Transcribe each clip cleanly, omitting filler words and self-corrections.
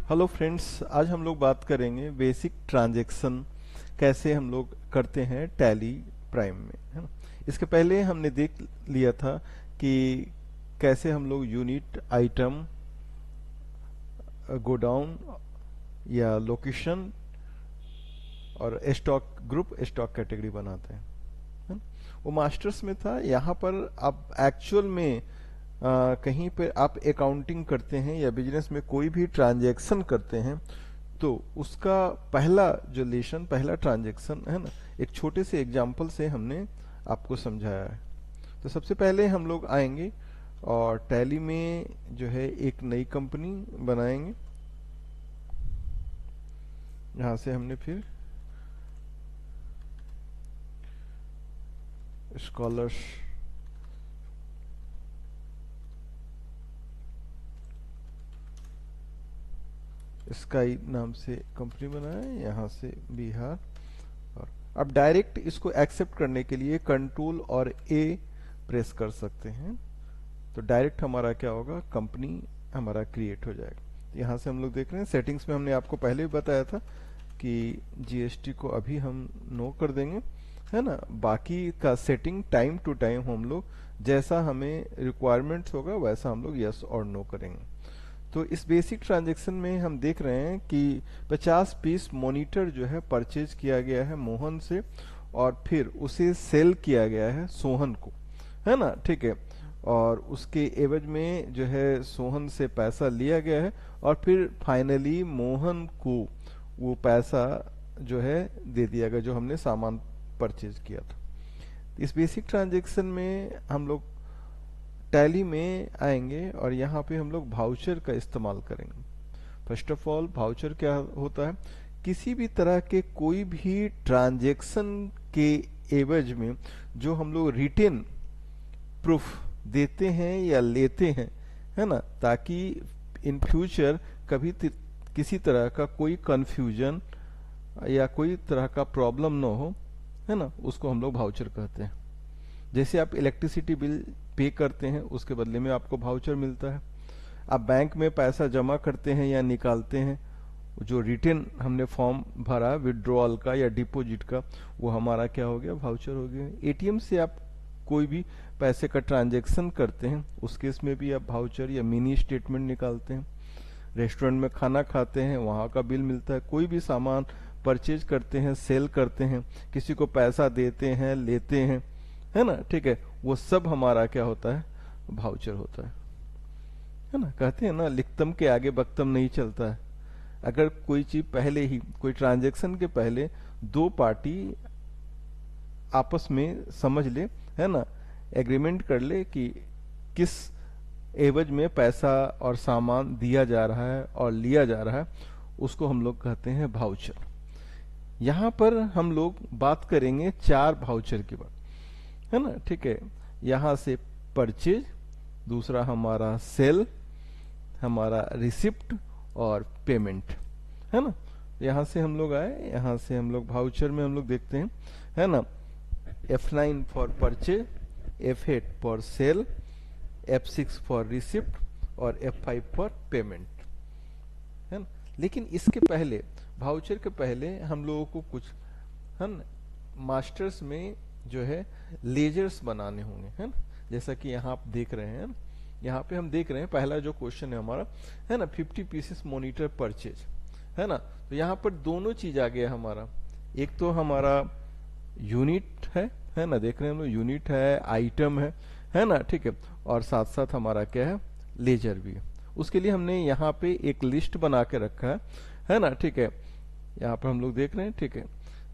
Hello friends, आज हम लोग बात करेंगे बेसिक ट्रांजैक्शन कैसे हम लोग करते हैं टैली प्राइम में, है ना। इसके पहले हमने देख लिया था कि कैसे हम लोग यूनिट, आइटम, गोडाउन या लोकेशन और स्टॉक ग्रुप, स्टॉक कैटेगरी बनाते हैं, है ना? वो मास्टर्स में था। यहाँ पर अब एक्चुअल में कहीं पे आप अकाउंटिंग करते हैं या बिजनेस में कोई भी ट्रांजैक्शन करते हैं तो उसका पहला जो लेशन, पहला ट्रांजैक्शन है ना, एक छोटे से एग्जांपल से हमने आपको समझाया है। तो सबसे पहले हम लोग आएंगे और टैली में जो है एक नई कंपनी बनाएंगे। यहाँ से हमने फिर स्कॉलर्स स्काई नाम से कंपनी बनाया, यहाँ से बिहार। और अब डायरेक्ट इसको एक्सेप्ट करने के लिए कंट्रोल और ए प्रेस कर सकते हैं, तो डायरेक्ट हमारा क्या होगा, कंपनी हमारा क्रिएट हो जाएगा। यहाँ से हम लोग देख रहे हैं सेटिंग्स में हमने आपको पहले भी बताया था कि जीएसटी को अभी हम नो कर देंगे, है ना। बाकी का सेटिंग टाइम टू टाइम हम लोग जैसा हमें रिक्वायरमेंट्स होगा वैसा हम लोग यस और नो करेंगे। तो इस बेसिक ट्रांजैक्शन में हम देख रहे हैं कि 50 पीस मॉनिटर जो है परचेज किया गया है मोहन से और फिर उसे सेल किया गया है सोहन को, है ना, ठीक है। और उसके एवज में जो है सोहन से पैसा लिया गया है और फिर फाइनली मोहन को वो पैसा जो है दे दिया गया जो हमने सामान परचेज किया था। इस बेसिक ट्रांजैक्शन में हम लोग टैली में आएंगे और यहाँ पे हम लोग भाउचर का इस्तेमाल करेंगे। फर्स्ट ऑफ ऑल भाउचर क्या होता है, किसी भी तरह के कोई भी ट्रांजैक्शन के एवज में जो हम लोग रिटेन प्रूफ देते हैं या लेते हैं, है ना, ताकि इन फ्यूचर कभी किसी तरह का कोई कंफ्यूजन या कोई तरह का प्रॉब्लम ना हो, है ना, उसको हम लोग भाउचर कहते हैं। जैसे आप इलेक्ट्रिसिटी बिल पे करते हैं उसके बदले में आपको भाउचर मिलता है। आप बैंक में पैसा जमा करते हैं या निकालते हैं, जो रिटर्न हमने फॉर्म भरा विड्रॉल का या डिपॉजिट का, वो हमारा क्या हो गया, भाउचर हो गया। एटीएम से आप कोई भी पैसे का ट्रांजैक्शन करते हैं उस केस में भी आप भाउचर या मिनी स्टेटमेंट निकालते हैं। रेस्टोरेंट में खाना खाते हैं वहां का बिल मिलता है। कोई भी सामान परचेज करते हैं, सेल करते हैं, किसी को पैसा देते हैं, लेते हैं, है ना, ठीक है, वो सब हमारा क्या होता है, भाउचर होता है ना। कहते हैं ना, लिखतम के आगे बक्तम नहीं चलता है। अगर कोई चीज पहले ही, कोई ट्रांजैक्शन के पहले दो पार्टी आपस में समझ ले, है ना, एग्रीमेंट कर ले कि किस एवज में पैसा और सामान दिया जा रहा है और लिया जा रहा है, उसको हम लोग कहते हैं भाउचर। यहाँ पर हम लोग बात करेंगे 4 भाउचर की बात, है ना, ठीक है। यहाँ से परचेज, दूसरा हमारा सेल, हमारा रिसिप्ट और पेमेंट, है ना। यहाँ से हम लोग आए, यहाँ से हम लोग भाउचर में हम लोग देखते हैं, है ना, F9 for purchase, F8 for sale, F6 for receipt और F5 फॉर पेमेंट, है ना। लेकिन इसके पहले, भाउचर के पहले हम लोगों को कुछ, है ना, मास्टर्स में जो है लेजर्स बनाने होंगे, है ना। जैसा कि यहाँ आप देख रहे हैं, यहाँ पे हम देख रहे हैं पहला जो क्वेश्चन है हमारा, है ना, 50 पीसेस मॉनिटर परचेज, है ना। तो यहाँ पर दोनों चीज आ गया हमारा, एक तो हमारा यूनिट है ना, देख रहे हैं हम लोग, यूनिट है, आइटम है ना, ठीक है, और साथ साथ हमारा क्या है, लेजर भी है। उसके लिए हमने यहाँ पे एक लिस्ट बना के रखा है ना, ठीक है। यहाँ पर हम लोग देख रहे हैं, ठीक है,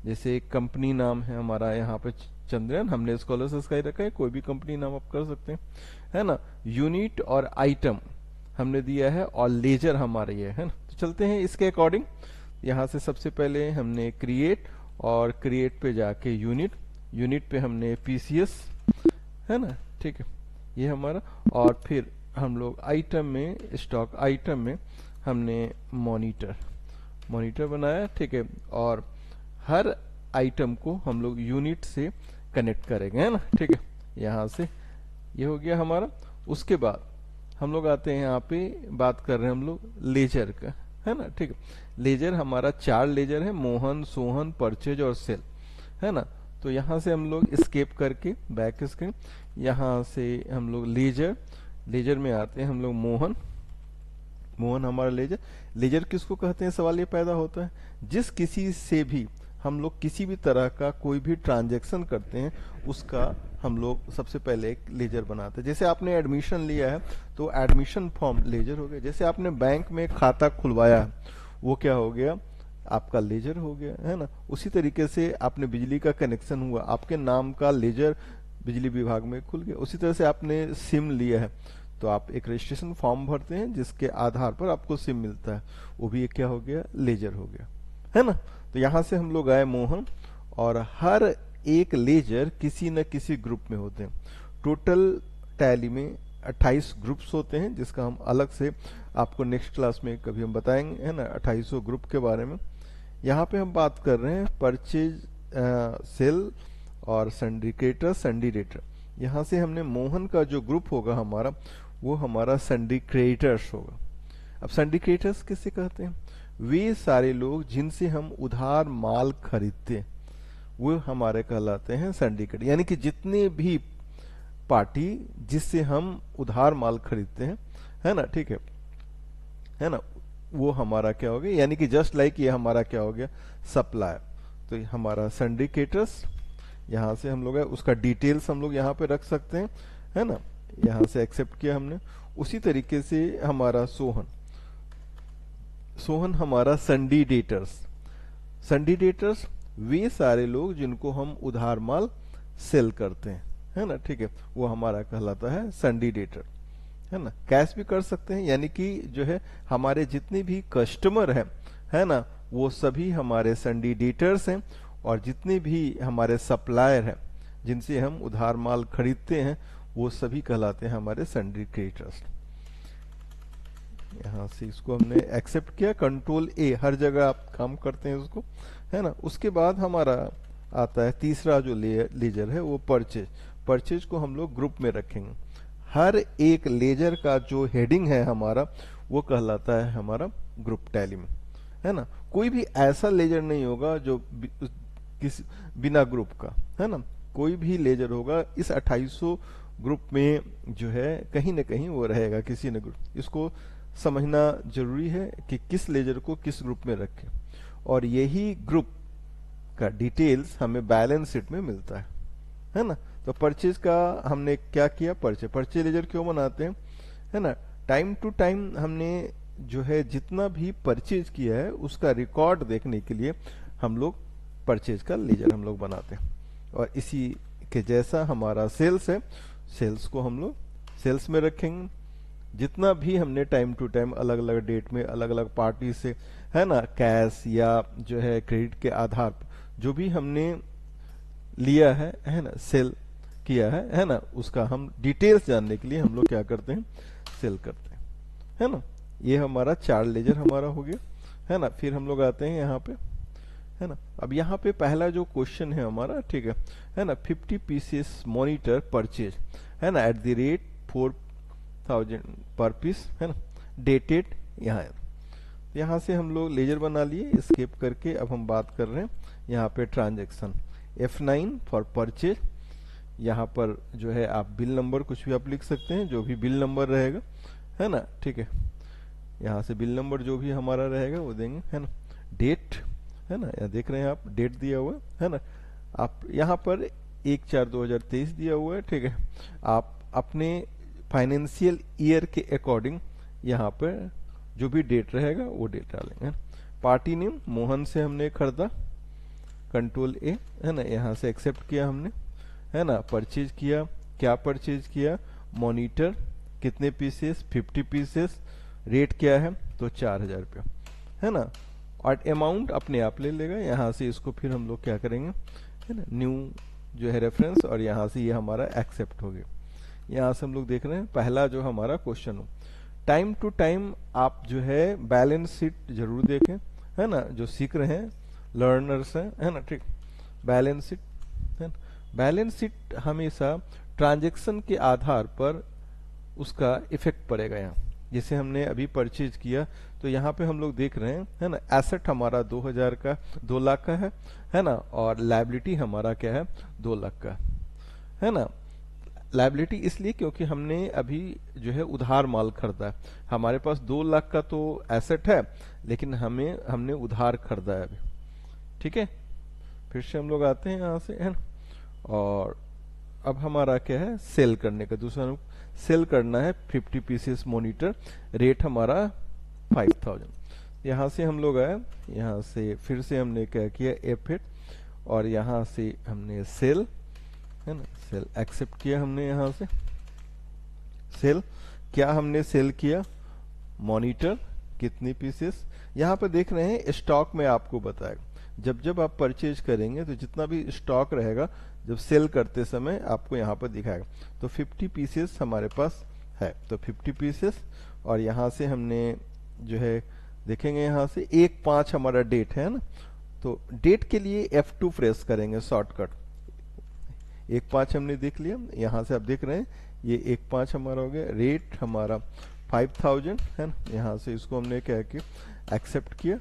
जैसे एक कंपनी नाम है हमारा यहाँ पे चंद्रयान, हमने स्कॉलर्स का ही रखा है, कोई भी कंपनी नाम आप कर सकते हैं, है ना। यूनिट और आइटम हमने दिया है और लेजर हमारा ये है ना। तो चलते हैं इसके अकॉर्डिंग। यहाँ से सबसे पहले हमने क्रिएट, और क्रिएट पे जाके यूनिट, यूनिट पे हमने पीसीएस, है ना, ठीक है, ये हमारा। और फिर हम लोग आइटम में, स्टॉक आइटम में हमने मॉनिटर बनाया, ठीक है। और हर आइटम को हम लोग यूनिट से कनेक्ट करेंगे, है ना, ठीक है। यहाँ से ये हो गया हमारा। उसके बाद हम लोग आते हैं, यहाँ पे बात कर रहे हैं हम लोग लेजर का, है ना, ठीक है। लेजर हमारा 4 लेजर है, मोहन, सोहन, परचेज और सेल, है ना। तो यहाँ से हम लोग स्केप करके बैक स्क्रीन, यहाँ से हम लोग लेजर, लेजर में आते हैं हम लोग मोहन, मोहन हमारा लेजर। लेजर किसको कहते हैं, सवाल ये पैदा होता है, जिस किसी से भी हम लोग किसी भी तरह का कोई भी ट्रांजैक्शन करते हैं उसका हम लोग सबसे पहले एक लेजर बनाते हैं। जैसे आपने एडमिशन लिया है तो एडमिशन फॉर्म लेजर हो गया, जैसे आपने बैंक में खाता खुलवाया है वो क्या हो गया, आपका लेजर हो गया, है ना। उसी तरीके से आपने बिजली का कनेक्शन हुआ, आपके नाम का लेजर बिजली विभाग में खुल गया। उसी तरह से आपने सिम लिया है तो आप एक रजिस्ट्रेशन फॉर्म भरते हैं जिसके आधार पर आपको सिम मिलता है, वो भी एक क्या हो गया, लेजर हो गया, है ना। तो यहां से हम लोग आए मोहन, और हर एक लेजर किसी न किसी ग्रुप में होते हैं। टोटल टैली में 28 ग्रुप्स होते हैं, जिसका हम अलग से आपको नेक्स्ट क्लास में कभी हम बताएंगे, है ना, 2800 ग्रुप के बारे में। यहाँ पे हम बात कर रहे हैं परचेज, सेल और सिंडिकेटर, सिंडिकेटर। यहाँ से हमने मोहन का जो ग्रुप होगा हमारा, वो हमारा सिंडिकेटर्स होगा। अब सिंडिकेटर्स किसे कहते हैं, वे सारे लोग जिनसे हम उधार माल खरीदते हैं वो हमारे कहलाते हैं सिंडिकेट। यानी कि जितने भी पार्टी जिससे हम उधार माल खरीदते हैं, है ना, ठीक है ना, वो हमारा क्या हो गया, यानी कि जस्ट लाइक ये हमारा क्या हो गया, सप्लायर। तो ये हमारा सिंडिकेटर्स, यहाँ से हम लोग है उसका डिटेल्स हम लोग यहाँ पे रख सकते हैं, है ना, यहाँ से एक्सेप्ट किया हमने। उसी तरीके से हमारा सोहन, सोहन हमारा सिंडिकेटर्स। सिंडिकेटर्स वे सारे लोग जिनको हम उधार माल सेल करते हैं, है ना, ठीक है, वो हमारा कहलाता है सिंडिकेटर, है ना। कैश भी कर सकते हैं, यानी कि जो है हमारे जितने भी कस्टमर हैं, है ना, वो सभी हमारे सिंडिकेटर्स हैं, और जितने भी हमारे सप्लायर हैं जिनसे हम उधार माल खरीदते हैं वो सभी कहलाते हैं हमारे सिंडिकेटर्स। यहाँ से इसको हमने एक्सेप्ट किया, कंट्रोल ए, हर जगह आप काम करते हैं उसको, है ना। उसके बाद हमारा आता है तीसरा जो लेजर है वो परचेज। परचेज को हम लोग ग्रुप में रखेंगे। हर एक लेजर का जो हेडिंग है हमारा वो कहलाता है हमारा ग्रुप टैली में, है ना। कोई भी ऐसा लेजर नहीं होगा जो किसी बिना ग्रुप का, है ना। कोई भी लेजर होगा इस 2800 ग्रुप में जो है कहीं ना कहीं वो रहेगा, किसी न ग्रुप। इसको समझना जरूरी है कि किस लेजर को किस ग्रुप में रखें, और यही ग्रुप का डिटेल्स हमें बैलेंस शीट में मिलता है ना। तो परचेज का हमने क्या किया, परचेज लेजर क्यों बनाते हैं, है ना। टाइम टू टाइम हमने जो है जितना भी परचेज किया है उसका रिकॉर्ड देखने के लिए हम लोग परचेज का लेजर हम लोग बनाते हैं। और इसी के जैसा हमारा सेल्स है, सेल्स को हम लोग सेल्स में रखेंगे। जितना भी हमने टाइम टू टाइम अलग अलग डेट में अलग अलग पार्टी से, है ना, कैश या जो है क्रेडिट के आधार पर जो भी हमने लिया है ना, सेल किया है ना, उसका हम डिटेल्स जानने के लिए हम लोग क्या करते हैं, सेल करते हैं, है ना। ये हमारा 4 लेजर हमारा हो गया, है ना। फिर हम लोग आते हैं यहाँ पे, है ना। अब यहाँ पे पहला जो क्वेश्चन है हमारा, ठीक है ना, 50 पीसेस मॉनिटर परचेज, है ना, एट द रेट 4000 पर पीस, है ना, डेटेड। यहाँ से हम लोग लेजर बना लिए, स्केप करके अब हम बात कर रहे हैं यहाँ पे ट्रांजैक्शन। F9 फॉर परचेज, यहाँ पर जो है आप बिल नंबर कुछ भी आप लिख सकते हैं, जो भी बिल नंबर रहेगा, है ना, ठीक है। यहाँ से बिल नंबर जो भी हमारा रहेगा वो देंगे, है ना। डेट, है ना, यहाँ देख रहे हैं आप डेट दिया हुआ है ना। आप यहाँ पर 1/4/2023 दिया हुआ है, ठीक है। आप अपने फाइनेंशियल ईयर के अकॉर्डिंग यहाँ पर जो भी डेट रहेगा वो डेट डालेंगे। पार्टी नेम मोहन से हमने खरीदा, कंट्रोल ए, है ना, यहाँ से एक्सेप्ट किया हमने, है ना। परचेज किया, क्या परचेज किया, मॉनिटर कितने पीसेस, 50 पीसेस, रेट क्या है तो 4000 रुपया, है ना। और अमाउंट अपने आप ले लेगा। यहाँ से इसको फिर हम लोग क्या करेंगे, है ना, न्यू जो है रेफरेंस, और यहाँ से ये हमारा एक्सेप्ट हो गया। यहाँ से हम लोग देख रहे हैं पहला जो हमारा क्वेश्चन हो। टाइम टू टाइम आप जो है बैलेंस शीट जरूर देखें, है ना, जो सीख रहे हैं लर्नर्स हैं, है ना, ठीक। बैलेंस शीट, है ना। बैलेंस शीट हमेशा ट्रांजैक्शन के आधार पर उसका इफेक्ट पड़ेगा यहाँ। जैसे हमने अभी परचेज किया, तो यहाँ पे हम लोग देख रहे हैं, है ना, एसेट हमारा 2000 का 2 लाख का है ना, और लायबिलिटी हमारा क्या है, 2 लाख का है ना। लायबिलिटी इसलिए क्योंकि हमने अभी जो है उधार माल खरीदा है। हमारे पास 2 लाख का तो एसेट है, लेकिन हमने उधार खरीदा है अभी। ठीक है, फिर से हम लोग आते हैं यहाँ से, है ना। और अब हमारा क्या है, सेल करने का दूसरा, सेल करना है 50 पीसेस मॉनिटर, रेट हमारा 5000। यहाँ से हम लोग आए, यहाँ से फिर से हमने क्या किया, F8, और यहाँ से हमने सेल, है ना, सेल एक्सेप्ट किया हमने। यहाँ से सेल, क्या हमने सेल किया, मॉनिटर कितनी पीसेस, यहाँ पर देख रहे हैं स्टॉक में आपको बताएगा। जब जब आप परचेज करेंगे तो जितना भी स्टॉक रहेगा, जब सेल करते समय आपको यहाँ पर दिखाएगा। तो 50 पीसेस हमारे पास है, तो 50 पीसेस, और यहाँ से हमने जो है देखेंगे, यहाँ से 1/5 हमारा डेट है ना, तो डेट के लिए F2 प्रेस करेंगे शॉर्टकट। 1/5 हमने देख लिया, यहाँ से आप देख रहे हैं ये 1/5 हमारा हो गया, रेट हमारा 5000 है ना। यहाँ से इसको हमने क्या किया, एक्सेप्ट किया,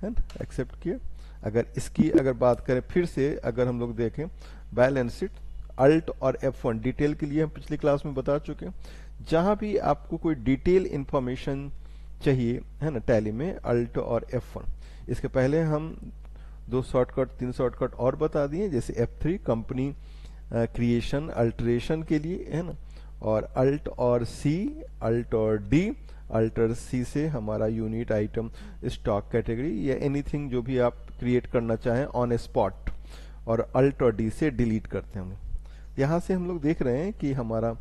है ना, एक्सेप्ट किया। अगर इसकी अगर बात करें फिर से, अगर हम लोग देखें बैलेंस शीट, अल्ट और F1 डिटेल के लिए हम पिछली क्लास में बता चुके हैं। जहां भी आपको कोई डिटेल इंफॉर्मेशन चाहिए, है ना, टैली में अल्ट और F1। इसके पहले हम 2 शॉर्टकट 3 शॉर्टकट और बता दिए, जैसे F3 कंपनी क्रिएशन अल्टरेशन के लिए, है ना, और अल्ट और C, अल्ट और D, अल्टर सी से हमारा यूनिट, आइटम, स्टॉक कैटेगरी या एनीथिंग जो भी आप क्रिएट करना चाहें ऑन स्पॉट, और अल्ट और डी से डिलीट करते हैं हम लोग। यहाँ से हम लोग देख रहे हैं कि हमारा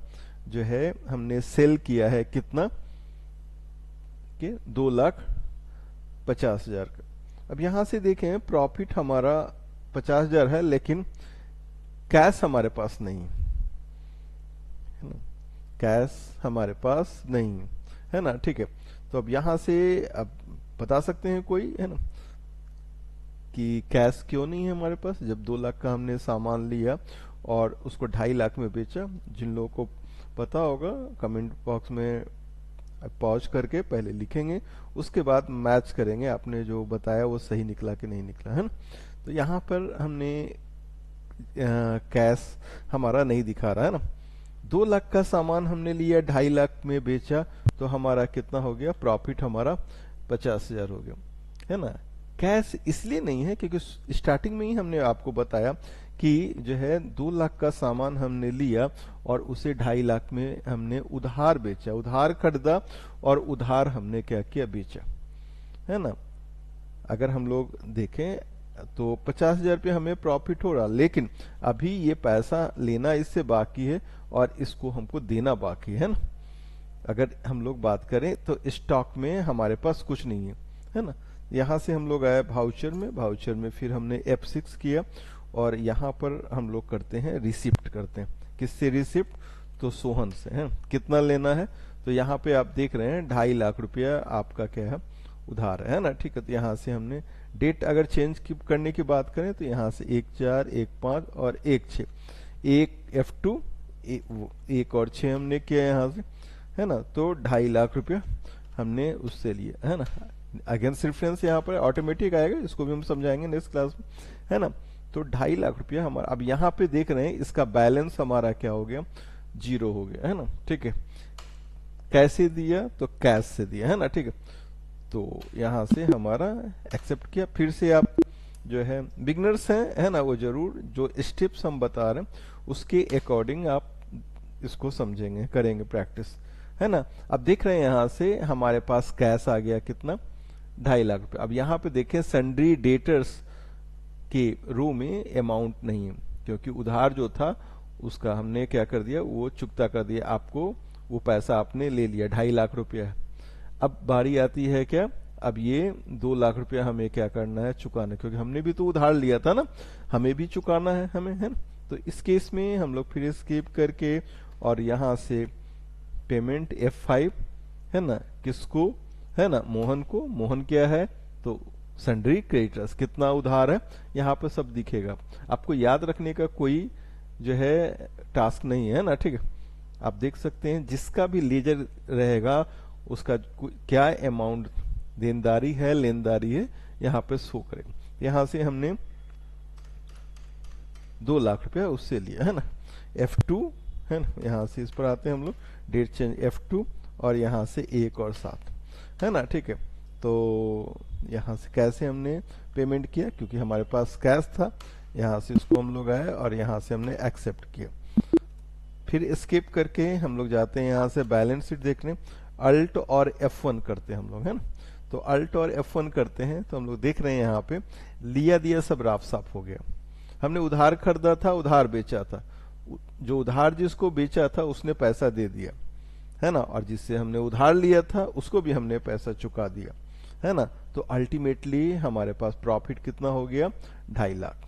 जो है हमने सेल किया है कितना, के 2,50,000 का। अब यहाँ से देखें प्रॉफिट हमारा 50,000 है, लेकिन कैश हमारे पास नहीं है ना, कैश हमारे पास नहीं है ना। ठीक है, तो अब यहाँ से अब बता सकते हैं कोई, है ना, कि कैश क्यों नहीं है हमारे पास, जब 2 लाख का हमने सामान लिया और उसको 2.5 लाख में बेचा। जिन लोगों को पता होगा कमेंट बॉक्स में पॉज करके पहले लिखेंगे, उसके बाद मैच करेंगे आपने जो बताया वो सही निकला कि नहीं निकला, है ना। तो यहाँ पर हमने कैश हमारा नहीं दिखा रहा है ना। 2 लाख का सामान हमने लिया, 2.5 लाख में बेचा, तो हमारा कितना हो गया, प्रॉफिट हमारा 50,000 हो गया, है ना। कैश इसलिए नहीं है क्योंकि स्टार्टिंग में ही हमने आपको बताया कि जो है 2 लाख का सामान हमने लिया और उसे 2.5 लाख में हमने उधार बेचा, उधार खरीदा और उधार हमने क्या किया, बेचा, है ना। अगर हम लोग देखें तो 50,000 रुपये हमें प्रॉफिट हो रहा, लेकिन अभी ये पैसा लेना इससे बाकी है और इसको हमको देना बाकी है ना। अगर हम लोग बात करें तो स्टॉक में हमारे पास कुछ नहीं है ना। यहाँ से हम लोग आए भाउचर में, भाउचर में फिर हमने F6 किया और यहाँ पर हम लोग करते हैं रिसिप्ट करते हैं। किससे रिसिप्ट, तो सोहन से, है कितना लेना है, तो यहाँ पे आप देख रहे हैं 2.5 लाख रुपया आपका क्या है, उधार है ना। ठीक है, तो यहाँ से हमने डेट अगर चेंज करने की बात करें तो यहाँ से 1/4, 1/5 और 1/6, एक F2 1 और 6 हमने किया यहाँ से, है ना। तो 2.5 लाख रुपया हमने उससे लिया, है ना। अगेंस्ट रेफरेंस यहाँ पर ऑटोमेटिक आएगा, इसको भी हम समझाएंगे नेक्स्ट क्लास में, है ना। तो 2.5 लाख रुपया हमारा, अब यहाँ पे देख रहे हैं इसका बैलेंस हमारा क्या हो गया, 0 हो गया, है ना। ठीक है, कैसे दिया, तो कैश से दिया, है ना। ठीक है, तो यहाँ से हमारा एक्सेप्ट किया। फिर से आप जो है बिगनर्स हैं, है ना, वो जरूर जो स्टेप्स हम बता रहे हैं उसके अकॉर्डिंग आप इसको समझेंगे, करेंगे प्रैक्टिस, है ना। अब देख रहे हैं यहाँ से हमारे पास कैश आ गया कितना, 2.5 लाख रुपए। अब यहाँ पे देखें सन्ड्री डेटर्स के रो में अमाउंट नहीं है, क्योंकि उधार जो था उसका हमने क्या कर दिया, वो चुकता कर दिया, आपको वो पैसा आपने ले लिया, 2.5 लाख रुपया है। अब बारी आती है क्या, अब ये 2 लाख रुपया हमें क्या करना है, चुकाना, क्योंकि हमने भी तो उधार लिया था ना, हमें भी चुकाना है हमें, है ना। तो इस केस में हम लोग फिर स्किप करके और यहाँ से पेमेंट F5, है ना, किसको, है ना, मोहन को। मोहन क्या है, तो सन्ड्री क्रेडिटर्स, कितना उधार है यहाँ पे सब दिखेगा। आपको याद रखने का कोई जो है टास्क नहीं है ना। ठीक है, आप देख सकते हैं जिसका भी लेजर रहेगा उसका क्या अमाउंट देनदारी है लेनदारी है यहाँ पे शो करेगा। यहाँ से हमने 2 लाख रुपया उससे लिया है ना, F2 है ना, यहाँ से इस पर आते हैं हम लोग, डेट चेंज F2 और यहाँ से 1 और 7 है ना, ठीक है। तो यहाँ से कैसे हमने पेमेंट किया, क्योंकि हमारे पास कैश था, यहाँ से इसको हम लोग आए और यहाँ से हमने एक्सेप्ट किया। फिर स्किप करके हम लोग जाते हैं यहाँ से बैलेंस शीट देखने, अल्ट और F1 करते हैं हम लोग है ना। तो अल्ट और F1 करते हैं तो हम लोग देख रहे हैं यहाँ पे लिया दिया सब राफ साफ हो गया। हमने उधार खरीदा था, उधार बेचा था, जो उधार जिसको बेचा था उसने पैसा दे दिया है ना, और जिससे हमने उधार लिया था उसको भी हमने पैसा चुका दिया है ना। तो अल्टीमेटली हमारे पास प्रॉफिट कितना हो गया, 2.5 लाख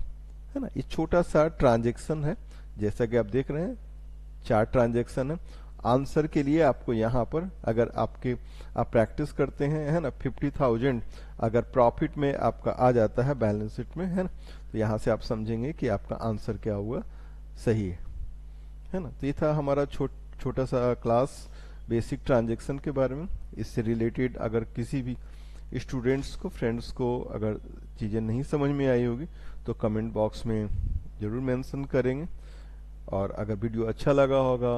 है ना। ये छोटा सा ट्रांजेक्शन है, जैसा कि आप देख रहे हैं 4 ट्रांजेक्शन है। आंसर के लिए आपको यहाँ पर अगर आप प्रैक्टिस करते हैं है ना, 50,000 अगर प्रॉफिट में आपका आ जाता है बैलेंस शीट में है ना, तो यहाँ से आप समझेंगे कि आपका आंसर क्या हुआ, सही है ना। तो ये था हमारा छोटा सा क्लास बेसिक ट्रांजेक्शन के बारे में। इससे रिलेटेड अगर किसी भी स्टूडेंट्स को, फ्रेंड्स को अगर चीज़ें नहीं समझ में आई होगी तो कमेंट बॉक्स में ज़रूर मेंशन करेंगे। और अगर वीडियो अच्छा लगा होगा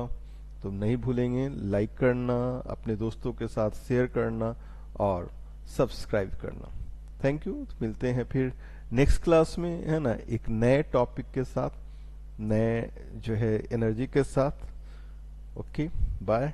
तो नहीं भूलेंगे लाइक करना, अपने दोस्तों के साथ शेयर करना और सब्सक्राइब करना। Thank you. मिलते हैं फिर नेक्स्ट क्लास में है ना, एक नए टॉपिक के साथ, नए जो है एनर्जी के साथ। Okay, bye.